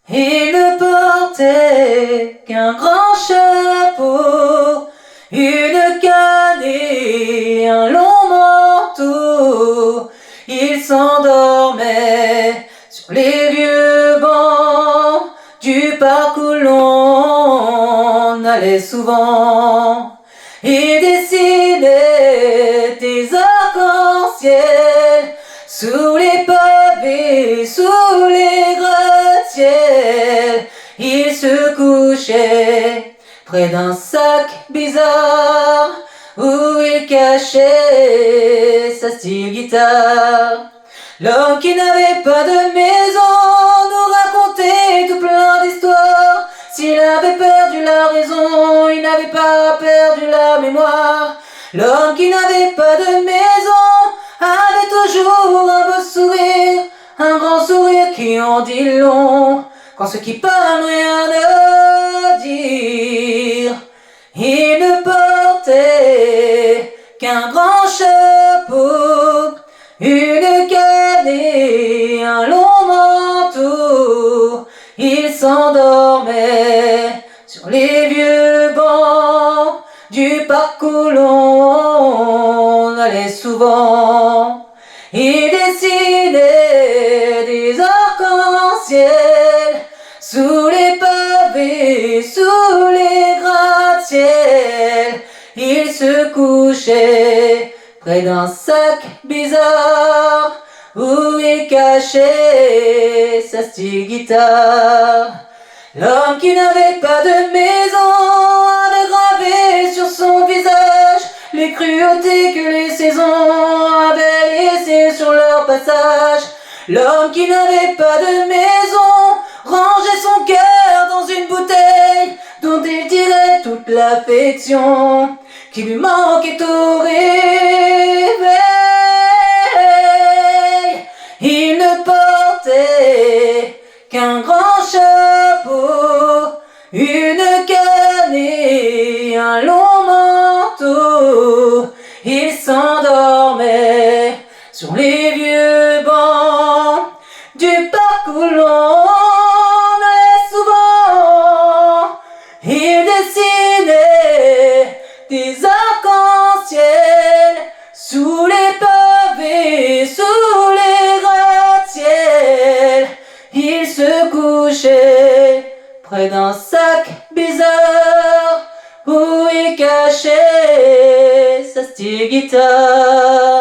Il ne portait qu'un grand chapeau, une canne et un long manteau. Il s'endormait sur les vieux bancs du parc où l'on allait souvent. Il dessinait des arcs-en-ciel sous les pavés, sous les gratte-ciel. Il se couchait près d'un sac bizarre où il cachait sa style guitare. L'homme qui n'avait pas de maison nous racontait tout plein d'histoires. S'il avait perdu la raison, il n'avait pas perdu la mémoire. L'homme qui n'avait pas de maison avait toujours un beau sourire, un grand sourire qui en dit long, quand ceux qui parlent rien ne dire. Il ne portait qu'un grand chapeau, une canne et un long manteau. Il s'endormait sur les vieux bancs du parc où l'on allait souvent. Il dessinait des arcs-en-ciel sous les pavés, sous les gratte-ciel. Il se couchait près d'un sac bizarre où il cachait sa style guitare. L'homme qui n'avait pas de maison avait gravé sur son visage les cruautés que les saisons avaient laissées sur leur passage. L'homme qui n'avait pas de maison rangeait son cœur dans une bouteille dont il tirait toute l'affection qui lui manquait au réveil. Il ne portait qu'un grand chapeau, une canne et un long manteau. Il s'endormait sur les vieux bancs du parc où l'on allait souvent. Il dessinait des arcs-en-ciel sous les pavés, sous les gratte-ciel. Il se couchait près d'un sac bizarre où il cachait sa style guitare.